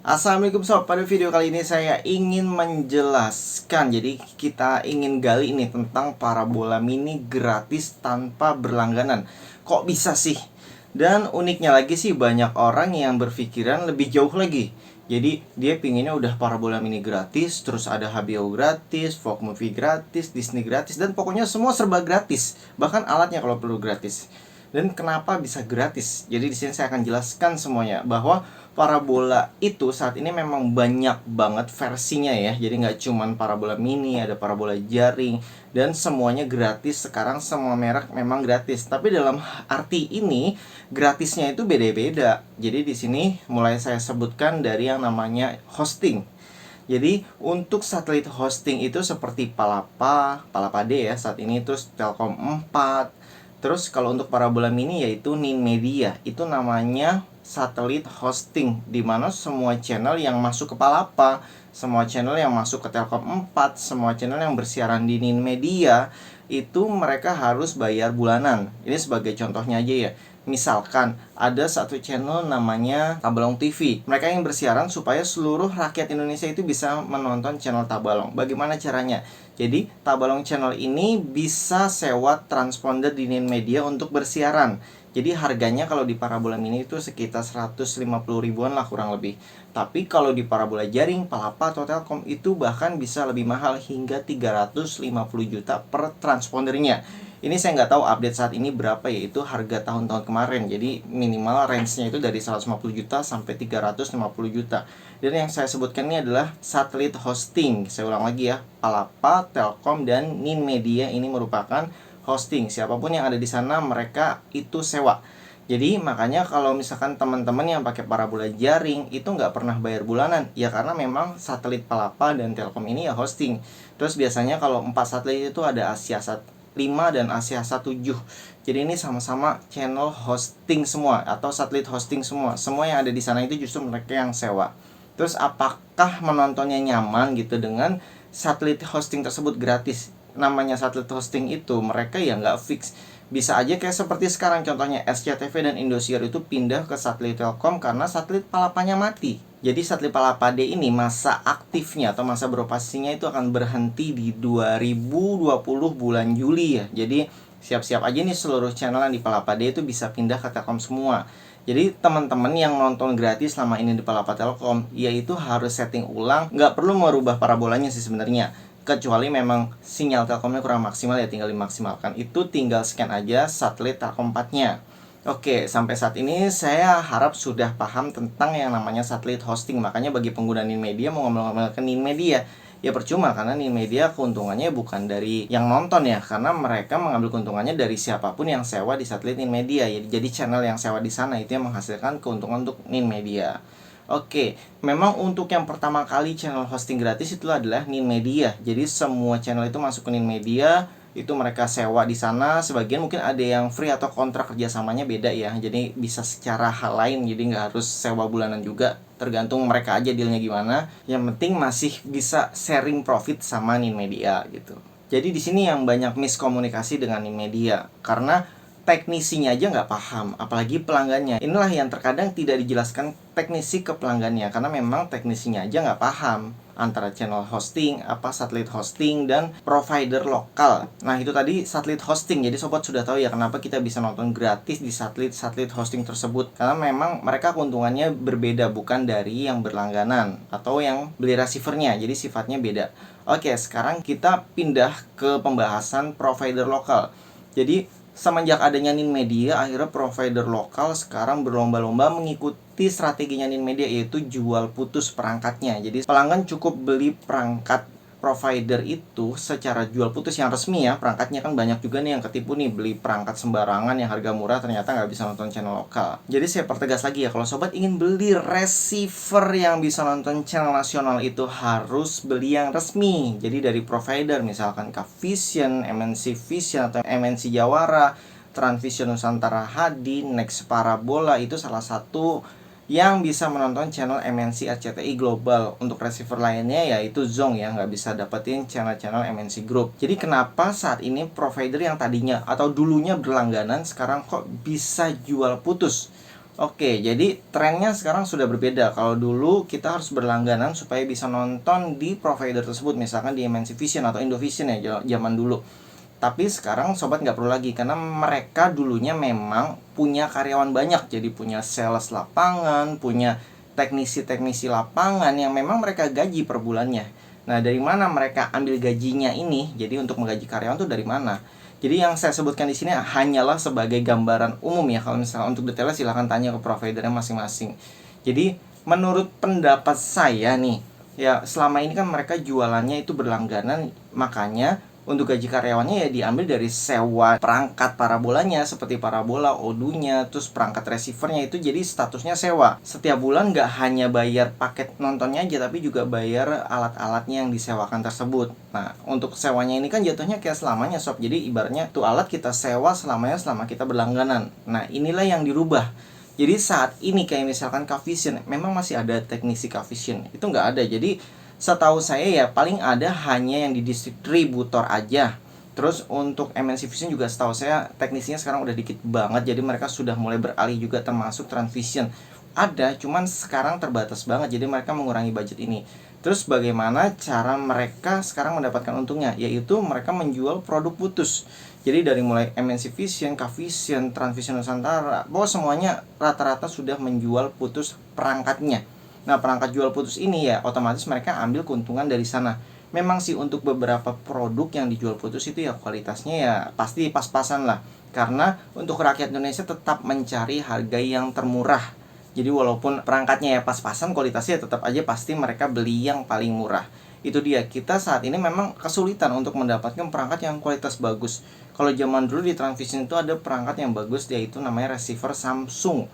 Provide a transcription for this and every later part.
Assalamualaikum sob, pada video kali ini saya ingin menjelaskan. Jadi kita ingin gali ini tentang parabola mini gratis tanpa berlangganan. Kok bisa sih? Dan uniknya lagi sih, banyak orang yang berpikiran lebih jauh lagi. Jadi dia pinginnya udah parabola mini gratis, terus ada HBO gratis, Fox Movie gratis, Disney gratis, dan pokoknya semua serba gratis. Bahkan alatnya kalau perlu gratis. Dan kenapa bisa gratis? Jadi di sini saya akan jelaskan semuanya, bahwa parabola itu saat ini memang banyak banget versinya ya. Jadi nggak cuman parabola mini, ada parabola jaring, dan semuanya gratis. Sekarang semua merek memang gratis. Tapi dalam arti ini gratisnya itu beda-beda. Jadi di sini mulai saya sebutkan dari yang namanya hosting. Jadi untuk satelit hosting itu seperti Palapa D ya saat ini, terus Telkom 4. Terus kalau untuk parabola mini yaitu Ninmedia, itu namanya satelit hosting, dimana semua channel yang masuk ke Palapa, semua channel yang masuk ke Telkom 4, semua channel yang bersiaran di Ninmedia itu mereka harus bayar bulanan. Ini sebagai contohnya aja ya. Misalkan ada satu channel namanya Tabalong TV. Mereka yang bersiaran supaya seluruh rakyat Indonesia itu bisa menonton channel Tabalong. Bagaimana caranya? Jadi Tabalong channel ini bisa sewa transponder di Ninmedia untuk bersiaran. Jadi harganya kalau di parabola mini itu sekitar 150 ribuan lah kurang lebih. Tapi kalau di parabola jaring, Palapa atau Telkom itu bahkan bisa lebih mahal, hingga 350 juta per transpondernya. Ini saya nggak tahu update saat ini berapa, yaitu harga tahun-tahun kemarin. Jadi minimal range-nya itu dari 150 juta sampai 350 juta. Dan yang saya sebutkan ini adalah satelit hosting. Saya ulang lagi ya, Palapa, Telkom, dan Ninmedia ini merupakan hosting. Siapapun yang ada di sana mereka itu sewa. Jadi makanya kalau misalkan teman-teman yang pakai parabola jaring itu nggak pernah bayar bulanan, ya karena memang satelit Palapa dan Telkom ini ya hosting. Terus biasanya kalau 4 satelit itu ada Asiasat 5 dan Asiasat 7. Jadi ini sama-sama channel hosting semua atau satelit hosting semua. Semua yang ada di sana itu justru mereka yang sewa. Terus apakah menontonnya nyaman gitu dengan satelit hosting tersebut gratis? Namanya satelit hosting itu mereka ya nggak fix. Bisa aja kayak seperti sekarang contohnya SCTV dan Indosiar itu pindah ke satelit Telkom karena satelit Palapanya mati. Jadi satelit Palapa D ini masa aktifnya atau masa beroperasinya itu akan berhenti di 2020 bulan Juli ya. Jadi siap-siap aja nih, seluruh channel yang di Palapa D itu bisa pindah ke Telkom semua. Jadi teman-teman yang nonton gratis selama ini di Palapa Telkom, yaitu harus setting ulang, nggak perlu merubah parabolanya sih sebenarnya. Kecuali memang sinyal Telkomnya kurang maksimal ya, tinggal dimaksimalkan. Itu tinggal scan aja satelit Telkom 4-nya. Oke, sampai saat ini saya harap sudah paham tentang yang namanya satelit hosting. Makanya bagi pengguna Ninmedia mau ngomel-ngomel ke Ninmedia, ya percuma, karena Ninmedia keuntungannya bukan dari yang nonton ya, karena mereka mengambil keuntungannya dari siapapun yang sewa di satelit Ninmedia. Jadi channel yang sewa di sana itu yang menghasilkan keuntungan untuk Ninmedia. Oke, memang untuk yang pertama kali channel hosting gratis itu adalah Ninmedia. Jadi semua channel itu masuk ke Ninmedia, itu mereka sewa di sana. Sebagian mungkin ada yang free atau kontrak kerjasamanya beda ya. Jadi bisa secara hal lain, jadi nggak harus sewa bulanan juga. Tergantung mereka aja dealnya gimana. Yang penting masih bisa sharing profit sama Ninmedia gitu. Jadi di sini yang banyak miskomunikasi dengan Ninmedia karena teknisinya aja nggak paham, apalagi pelanggannya. Inilah yang terkadang tidak dijelaskan teknisi ke pelanggannya, karena memang teknisinya aja nggak paham antara channel hosting, satelit hosting, dan provider lokal. Nah itu tadi satelit hosting. Jadi sobat sudah tahu ya kenapa kita bisa nonton gratis di satelit hosting tersebut, karena memang mereka keuntungannya berbeda, bukan dari yang berlangganan atau yang beli receivernya. Jadi sifatnya beda. Oke, sekarang kita pindah ke pembahasan provider lokal. Jadi semenjak adanya Ninmedia, akhirnya provider lokal sekarang berlomba-lomba mengikuti strateginya Ninmedia, yaitu jual putus perangkatnya. Jadi pelanggan cukup beli perangkat provider itu secara jual putus yang resmi ya. Perangkatnya kan banyak juga nih yang ketipu nih, beli perangkat sembarangan yang harga murah ternyata nggak bisa nonton channel lokal. Jadi saya pertegas lagi ya, kalau sobat ingin beli receiver yang bisa nonton channel nasional itu harus beli yang resmi. Jadi dari provider misalkan Cavision, MNC Vision atau MNC Jawara, Transvision Nusantara HD, Next Parabola, itu salah satu yang bisa menonton channel MNC RCTI Global. Untuk receiver lainnya yaitu Zong ya, nggak bisa dapetin channel-channel MNC Group. Jadi kenapa saat ini provider yang tadinya atau dulunya berlangganan sekarang kok bisa jual putus? Oke, jadi trennya sekarang sudah berbeda. Kalau dulu kita harus berlangganan supaya bisa nonton di provider tersebut, misalkan di MNC Vision atau Indovision ya zaman dulu. Tapi sekarang sobat nggak perlu lagi, karena mereka dulunya memang punya karyawan banyak, jadi punya sales lapangan, punya teknisi-teknisi lapangan yang memang mereka gaji per bulannya. Nah, dari mana mereka ambil gajinya ini? Jadi untuk menggaji karyawan tuh dari mana? Jadi yang saya sebutkan di sini hanyalah sebagai gambaran umum ya. Kalau misalnya untuk detailnya silahkan tanya ke providernya masing-masing. Jadi menurut pendapat saya nih, ya selama ini kan mereka jualannya itu berlangganan, makanya untuk gaji karyawannya ya diambil dari sewa perangkat parabolanya seperti parabola, odunya, terus perangkat receivernya itu jadi statusnya sewa. Setiap bulan nggak hanya bayar paket nontonnya aja, tapi juga bayar alat-alatnya yang disewakan tersebut. Nah, untuk sewanya ini kan jatuhnya kayak selamanya sob. Jadi ibaratnya tuh alat kita sewa selamanya selama kita berlangganan. Nah, inilah yang dirubah. Jadi saat ini kayak misalkan Cavision, memang masih ada teknisi Cavision, itu nggak ada. Jadi setahu saya ya paling ada hanya yang di distributor aja. Terus untuk MNC Vision juga setahu saya teknisinya sekarang udah dikit banget, jadi mereka sudah mulai beralih juga termasuk Transvision. Ada, cuman sekarang terbatas banget, jadi mereka mengurangi budget ini. Terus bagaimana cara mereka sekarang mendapatkan untungnya? Yaitu mereka menjual produk putus. Jadi dari mulai MNC Vision, Cavision, Transvision Nusantara, bahwa semuanya rata-rata sudah menjual putus perangkatnya. Nah, perangkat jual putus ini ya otomatis mereka ambil keuntungan dari sana. Memang sih untuk beberapa produk yang dijual putus itu ya kualitasnya ya pasti pas-pasan lah. Karena untuk rakyat Indonesia tetap mencari harga yang termurah. Jadi walaupun perangkatnya ya pas-pasan, kualitasnya tetap aja pasti mereka beli yang paling murah. Itu dia, kita saat ini memang kesulitan untuk mendapatkan perangkat yang kualitas bagus. Kalau zaman dulu di Transvision itu ada perangkat yang bagus, yaitu namanya receiver Samsung.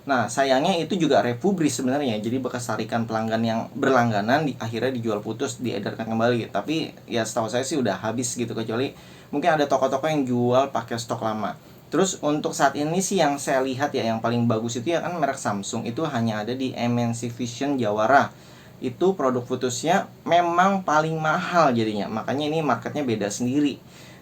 Nah, sayangnya itu juga republis sebenarnya. Jadi bekas tarikan pelanggan yang berlangganan akhirnya dijual putus, diedarkan kembali. Tapi ya setahu saya sih udah habis gitu, kecuali mungkin ada toko-toko yang jual pakai stok lama. Terus untuk saat ini sih yang saya lihat ya yang paling bagus itu ya kan merek Samsung, itu hanya ada di MNC Vision Jawara. Itu produk putusnya memang paling mahal jadinya. Makanya ini marketnya beda sendiri.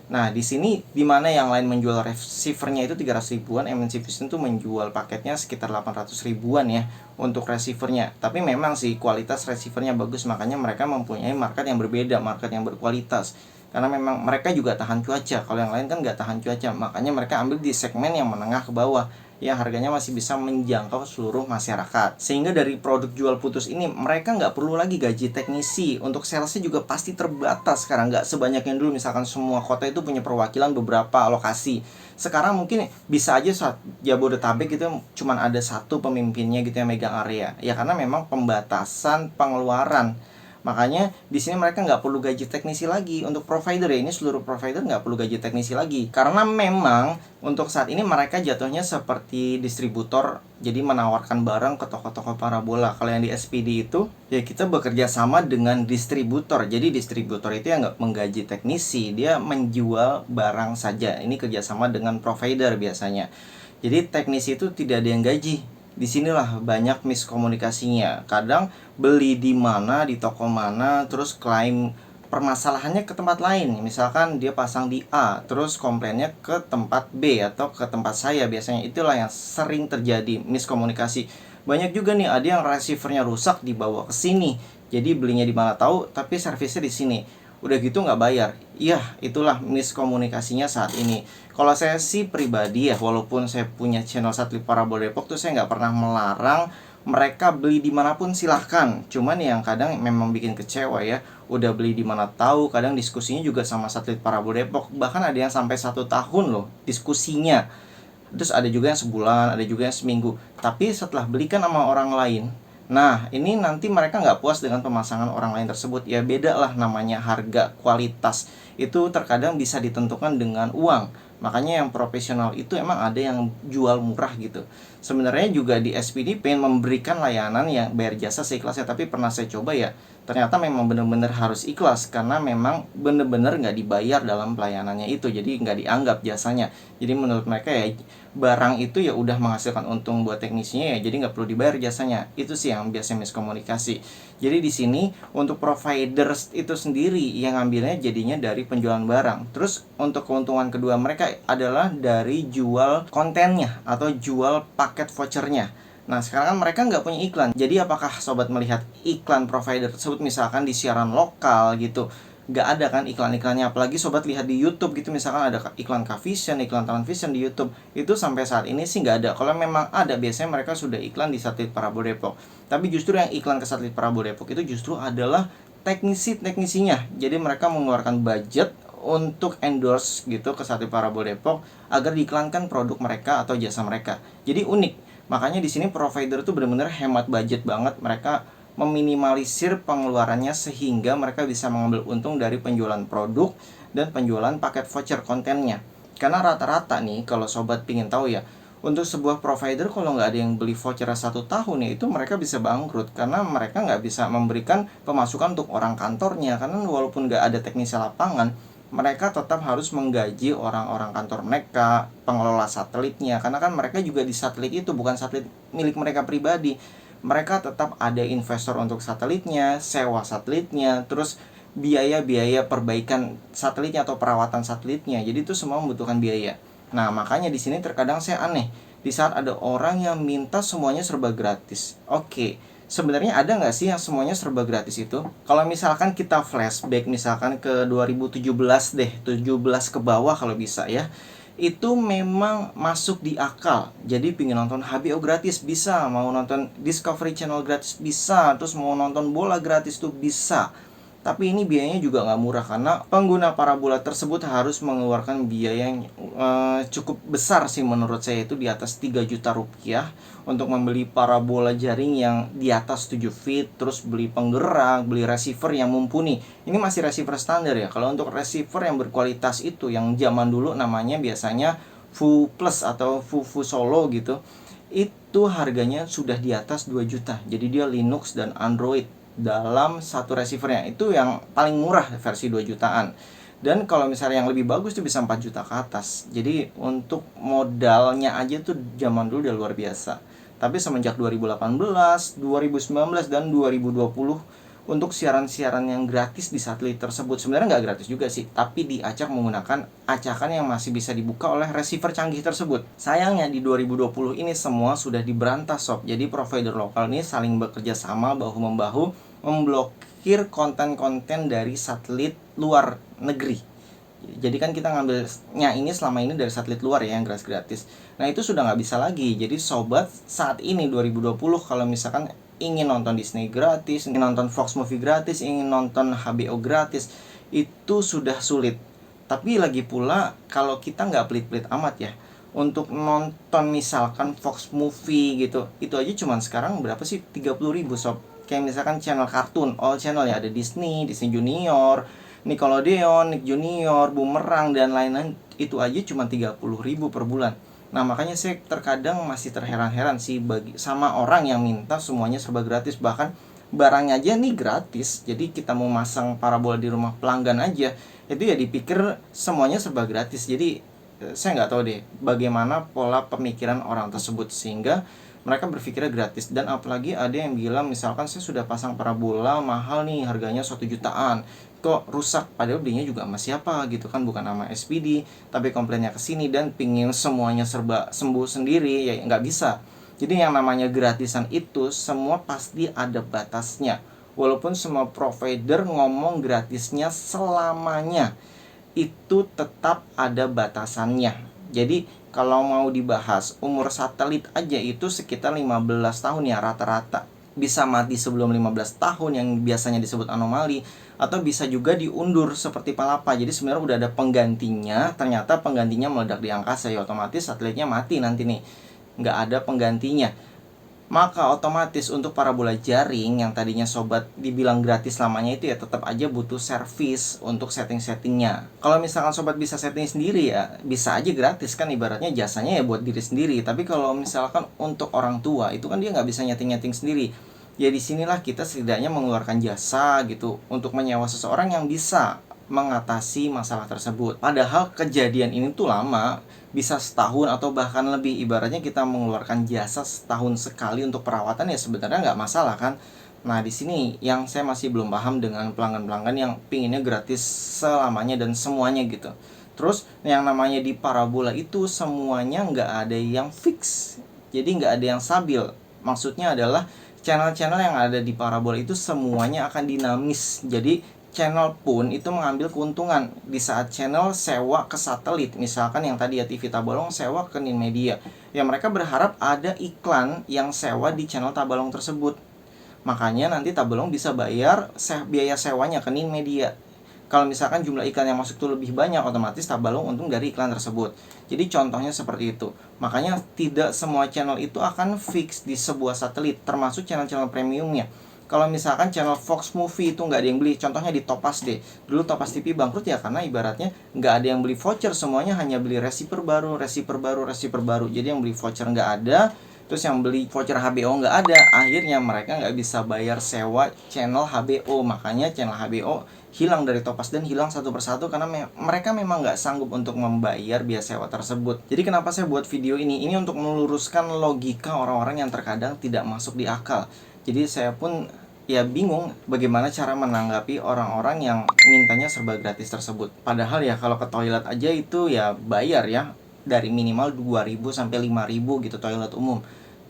Nah, di sini di mana yang lain menjual receivernya itu 300 ribuan, MNC Vision tuh menjual paketnya sekitar 800 ribuan ya untuk receivernya. Tapi memang sih kualitas receivernya bagus, makanya mereka mempunyai market yang berbeda, market yang berkualitas. Karena memang mereka juga tahan cuaca, kalau yang lain kan nggak tahan cuaca, makanya mereka ambil di segmen yang menengah ke bawah, yang harganya masih bisa menjangkau seluruh masyarakat. Sehingga dari produk jual putus ini mereka nggak perlu lagi gaji teknisi. Untuk salesnya juga pasti terbatas sekarang, nggak sebanyak yang dulu. Misalkan semua kota itu punya perwakilan beberapa lokasi, sekarang mungkin bisa aja saat Jabodetabek itu cuman ada satu pemimpinnya gitu yang megang area. Ya karena memang pembatasan pengeluaran. Makanya di sini mereka nggak perlu gaji teknisi lagi. Untuk provider ya, ini seluruh provider nggak perlu gaji teknisi lagi. Karena memang untuk saat ini mereka jatuhnya seperti distributor, jadi menawarkan barang ke toko-toko parabola. Kalau yang di SPD itu, ya kita bekerja sama dengan distributor. Jadi distributor itu yang nggak menggaji teknisi, dia menjual barang saja. Ini kerjasama dengan provider biasanya. Jadi teknisi itu tidak ada yang gaji. Disinilah banyak miskomunikasinya. Kadang beli di mana, di toko mana, terus klaim permasalahannya ke tempat lain. Misalkan dia pasang di A, terus komplainnya ke tempat B atau ke tempat saya. Biasanya itulah yang sering terjadi, miskomunikasi. Banyak juga nih ada yang receivernya rusak dibawa ke sini. Jadi belinya di mana tahu, tapi servisnya di sini. Udah gitu nggak bayar. Iya, itulah miskomunikasinya saat ini. Kalau saya sih pribadi ya, walaupun saya punya channel Satelit Parabola Depok tuh saya nggak pernah melarang mereka beli dimanapun silahkan. Cuman yang kadang memang bikin kecewa ya, udah beli di mana tahu, kadang diskusinya juga sama Satelit Parabola Depok. Bahkan ada yang sampai 1 tahun loh diskusinya. Terus ada juga yang sebulan, ada juga yang seminggu. Tapi setelah belikan sama orang lain, nah ini nanti mereka nggak puas dengan pemasangan orang lain tersebut. Ya beda lah, namanya harga kualitas itu terkadang bisa ditentukan dengan uang. Makanya yang profesional itu emang ada yang jual murah gitu. Sebenarnya juga di SPD pengen memberikan layanan yang bayar jasa seikhlasnya, tapi pernah saya coba ya, ternyata memang benar-benar harus ikhlas karena memang benar-benar nggak dibayar dalam pelayanannya itu, jadi nggak dianggap jasanya. Jadi menurut mereka ya barang itu ya udah menghasilkan untung buat teknisinya ya, jadi nggak perlu dibayar jasanya. Itu sih yang biasanya miskomunikasi. Jadi di sini untuk provider itu sendiri yang ngambilnya jadinya dari penjualan barang. Terus untuk keuntungan kedua mereka mereka adalah dari jual kontennya atau jual paket vouchernya. Nah sekarang kan mereka nggak punya iklan. Jadi apakah sobat melihat iklan provider tersebut misalkan di siaran lokal gitu? Nggak ada kan iklan-iklannya. Apalagi sobat lihat di YouTube gitu, misalkan ada iklan Cavision, iklan Transvision di YouTube. Itu sampai saat ini sih nggak ada. Kalau memang ada, biasanya mereka sudah iklan di satelit Parabol Depok. Tapi justru yang iklan ke satelit Parabol Depok itu justru adalah teknisinya. Jadi mereka mengeluarkan budget untuk endorse gitu ke satelit Parabol Depok agar diiklankan produk mereka atau jasa mereka. Jadi unik. Makanya di sini provider tuh benar-benar hemat budget banget. Mereka meminimalisir pengeluarannya sehingga mereka bisa mengambil untung dari penjualan produk dan penjualan paket voucher kontennya. Karena rata-rata nih, kalau sobat pingin tahu ya, untuk sebuah provider kalau nggak ada yang beli voucher 1 tahun ya, itu mereka bisa bangkrut. Karena mereka nggak bisa memberikan pemasukan untuk orang kantornya. Karena walaupun nggak ada teknisi lapangan, mereka tetap harus menggaji orang-orang kantor mereka, pengelola satelitnya. Karena kan mereka juga di satelit itu, bukan satelit milik mereka pribadi. Mereka tetap ada investor untuk satelitnya, sewa satelitnya, terus biaya-biaya perbaikan satelitnya atau perawatan satelitnya. Jadi itu semua membutuhkan biaya. Nah, makanya di sini terkadang saya aneh di saat ada orang yang minta semuanya serba gratis. Oke, sebenarnya ada nggak sih yang semuanya serba gratis itu? Kalau misalkan kita flashback misalkan ke 2017 deh, 17 ke bawah kalau bisa ya, itu memang masuk di akal. Jadi pingin nonton HBO gratis bisa, mau nonton Discovery Channel gratis bisa, terus mau nonton bola gratis tuh bisa. Tapi ini biayanya juga nggak murah karena pengguna parabola tersebut harus mengeluarkan biaya yang cukup besar sih menurut saya, itu di atas 3 juta rupiah untuk membeli parabola jaring yang di atas 7 feet, terus beli penggerak, beli receiver yang mumpuni. Ini masih receiver standar ya. Kalau untuk receiver yang berkualitas itu yang zaman dulu namanya biasanya Fu Plus atau Fu Solo gitu, itu harganya sudah di atas 2 juta. Jadi dia Linux dan Android dalam satu receivernya, itu yang paling murah versi 2 jutaan. Dan kalau misalnya yang lebih bagus itu bisa 4 juta ke atas. Jadi untuk modalnya aja tuh zaman dulu udah luar biasa. Tapi semenjak 2018, 2019 dan 2020 untuk siaran-siaran yang gratis di satelit tersebut, sebenarnya nggak gratis juga sih, tapi diacak menggunakan acakan yang masih bisa dibuka oleh receiver canggih tersebut. Sayangnya di 2020 ini semua sudah diberantas sob. Jadi provider lokal ini saling bekerja sama bahu-membahu memblokir konten-konten dari satelit luar negeri. Jadi kan kita ngambilnya ini selama ini dari satelit luar ya, yang gratis-gratis. Nah itu sudah nggak bisa lagi. Jadi sobat saat ini 2020 kalau misalkan ingin nonton Disney gratis, ingin nonton Fox Movie gratis, ingin nonton HBO gratis, itu sudah sulit. Tapi lagi pula kalau kita nggak pelit-pelit amat ya, untuk nonton misalkan Fox Movie gitu, itu aja cuman sekarang berapa sih? 30.000 sob. Kayak misalkan channel kartun, all channel ya, ada Disney, Disney Junior, Nickelodeon, Nick Junior, Boomerang, dan lain-lain, itu aja cuma 30.000 per bulan. Nah makanya saya terkadang masih terheran-heran sih sama orang yang minta semuanya serba gratis. Bahkan barangnya aja nih gratis, jadi kita mau masang parabola di rumah pelanggan aja, itu ya dipikir semuanya serba gratis. Jadi saya nggak tahu deh bagaimana pola pemikiran orang tersebut sehingga mereka berpikirnya gratis. Dan apalagi ada yang bilang misalkan saya sudah pasang parabola mahal nih, harganya 1 jutaan, kok rusak, padahal belinya juga sama siapa gitu kan, bukan nama SPD, tapi komplainnya ke sini dan pingin semuanya serba sembuh sendiri, ya nggak bisa. Jadi yang namanya gratisan itu semua pasti ada batasnya. Walaupun semua provider ngomong gratisnya selamanya, itu tetap ada batasannya. Jadi kalau mau dibahas umur satelit aja itu sekitar 15 tahun ya rata-rata. Bisa mati sebelum 15 tahun yang biasanya disebut anomali, atau bisa juga diundur seperti palapa. Jadi sebenarnya udah ada penggantinya, ternyata penggantinya meledak di angkasa, ya otomatis satelitnya mati nanti nih, nggak ada penggantinya. Maka otomatis untuk parabola jaring yang tadinya sobat dibilang gratis lamanya itu ya tetap aja butuh servis untuk setting-settingnya. Kalau misalkan sobat bisa setting sendiri ya bisa aja gratis kan, ibaratnya jasanya ya buat diri sendiri. Tapi kalau misalkan untuk orang tua itu kan dia nggak bisa nyeting-nyeting sendiri. Ya disinilah kita setidaknya mengeluarkan jasa gitu untuk menyewa seseorang yang bisa mengatasi masalah tersebut. Padahal kejadian ini tuh lama, bisa setahun atau bahkan lebih. Ibaratnya kita mengeluarkan jasa setahun sekali untuk perawatan ya sebenarnya nggak masalah kan. Nah di sini yang saya masih belum paham dengan pelanggan-pelanggan yang pinginnya gratis selamanya dan semuanya gitu. Terus yang namanya di parabola itu semuanya nggak ada yang fix, jadi nggak ada yang stabil. Maksudnya adalah channel-channel yang ada di parabola itu semuanya akan dinamis. Jadi channel pun itu mengambil keuntungan di saat channel sewa ke satelit. Misalkan yang tadi ya TV Tabalong sewa ke Ninmedia, ya mereka berharap ada iklan yang sewa di channel Tabalong tersebut. Makanya nanti Tabalong bisa bayar biaya sewanya ke Ninmedia. Kalau misalkan jumlah iklan yang masuk itu lebih banyak, otomatis Tabalong untung dari iklan tersebut. Jadi contohnya seperti itu. Makanya tidak semua channel itu akan fix di sebuah satelit, termasuk channel-channel premiumnya. Kalau misalkan channel Fox Movie itu nggak ada yang beli, contohnya di Topaz deh. Dulu Topaz TV bangkrut ya karena ibaratnya nggak ada yang beli voucher, semuanya hanya beli receiver baru. Jadi yang beli voucher nggak ada, terus yang beli voucher HBO nggak ada. Akhirnya mereka nggak bisa bayar sewa channel HBO. Makanya channel HBO hilang dari Topaz dan hilang satu persatu karena mereka memang nggak sanggup untuk membayar biaya sewa tersebut. Jadi kenapa saya buat video ini? Ini untuk meluruskan logika orang-orang yang terkadang tidak masuk di akal. Jadi saya pun ya bingung bagaimana cara menanggapi orang-orang yang mintanya serba gratis tersebut. Padahal ya kalau ke toilet aja itu ya bayar ya, dari minimal 2.000 sampai 5.000 gitu toilet umum.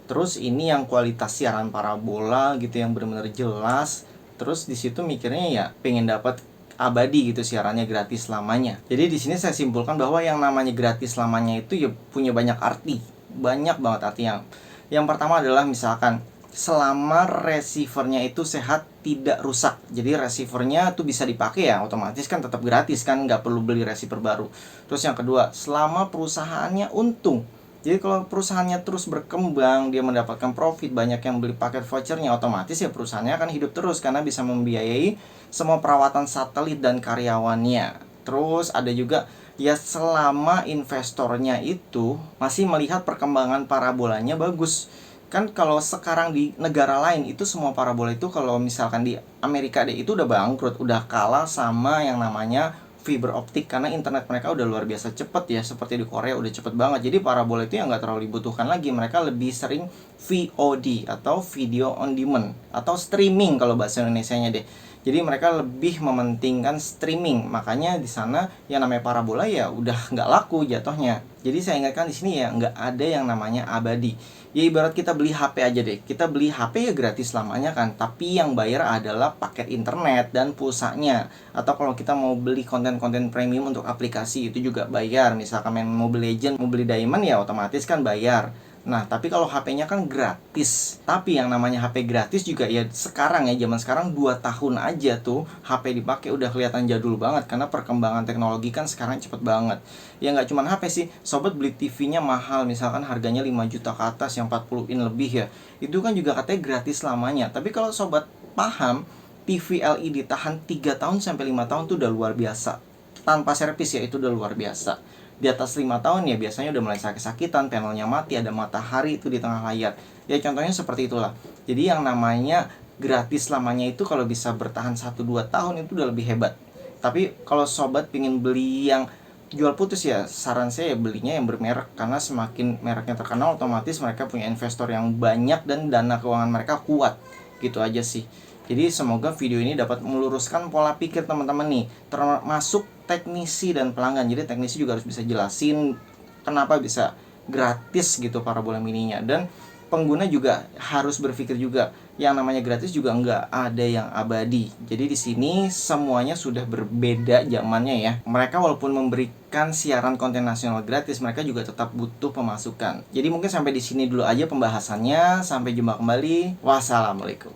Terus ini yang kualitas siaran parabola gitu yang benar-benar jelas. Terus di situ mikirnya ya pengen dapat abadi gitu, siarannya gratis selamanya. Jadi di sini saya simpulkan bahwa yang namanya gratis selamanya itu ya punya banyak arti. Banyak banget artinya. Yang pertama adalah misalkan selama receivernya itu sehat, tidak rusak. Jadi receivernya tuh bisa dipakai ya, otomatis kan tetap gratis kan, nggak perlu beli receiver baru. Terus yang kedua, selama perusahaannya untung. Jadi kalau perusahaannya terus berkembang, dia mendapatkan profit, banyak yang beli paket vouchernya, otomatis ya perusahaannya akan hidup terus karena bisa membiayai semua perawatan satelit dan karyawannya. Terus ada juga ya selama investornya itu masih melihat perkembangan parabolanya bagus. Kan kalau sekarang di negara lain itu semua parabola itu kalau misalkan di Amerika deh itu udah bangkrut, udah kalah sama yang namanya fiber optik karena internet mereka udah luar biasa cepet ya, seperti di Korea udah cepet banget. Jadi parabola itu yang nggak terlalu dibutuhkan lagi, mereka lebih sering VOD atau video on demand atau streaming kalau bahasa Indonesianya deh. Jadi mereka lebih mementingkan streaming, makanya di sana yang namanya parabola ya udah nggak laku jatuhnya. Jadi saya ingatkan di sini ya nggak ada yang namanya abadi. Ya ibarat kita beli HP aja deh, kita beli HP ya gratis selamanya kan, tapi yang bayar adalah paket internet dan pulsanya. Atau kalau kita mau beli konten-konten premium untuk aplikasi itu juga bayar. Misalkan main Mobile Legends, mau beli Diamond ya otomatis kan bayar. Nah, tapi kalau HP-nya kan gratis. Tapi yang namanya HP gratis juga ya sekarang ya, zaman sekarang 2 tahun aja tuh HP dipakai udah kelihatan jadul banget karena perkembangan teknologi kan sekarang cepet banget. Ya nggak cuma HP sih, sobat beli TV-nya mahal, misalkan harganya 5 juta ke atas yang 40 in lebih ya. Itu kan juga katanya gratis selamanya. Tapi kalau sobat paham, TV LED tahan 3 tahun sampai 5 tahun tuh udah luar biasa. Tanpa servis ya itu udah luar biasa. Di atas 5 tahun ya biasanya udah mulai sakit-sakitan, panelnya mati, ada matahari itu di tengah layar. Ya contohnya seperti itulah. Jadi yang namanya gratis selamanya itu kalau bisa bertahan 1-2 tahun itu udah lebih hebat. Tapi kalau sobat pengen beli yang jual putus ya saran saya ya belinya yang bermerek, karena semakin mereknya terkenal otomatis mereka punya investor yang banyak dan dana keuangan mereka kuat. Gitu aja sih. Jadi semoga video ini dapat meluruskan pola pikir teman-teman nih, termasuk teknisi dan pelanggan. Jadi teknisi juga harus bisa jelasin kenapa bisa gratis gitu parabola mininya, dan pengguna juga harus berpikir juga yang namanya gratis juga nggak ada yang abadi. Jadi di sini semuanya sudah berbeda zamannya ya. Mereka walaupun memberikan siaran konten nasional gratis, mereka juga tetap butuh pemasukan. Jadi mungkin sampai di sini dulu aja pembahasannya. Sampai jumpa kembali. Wassalamualaikum.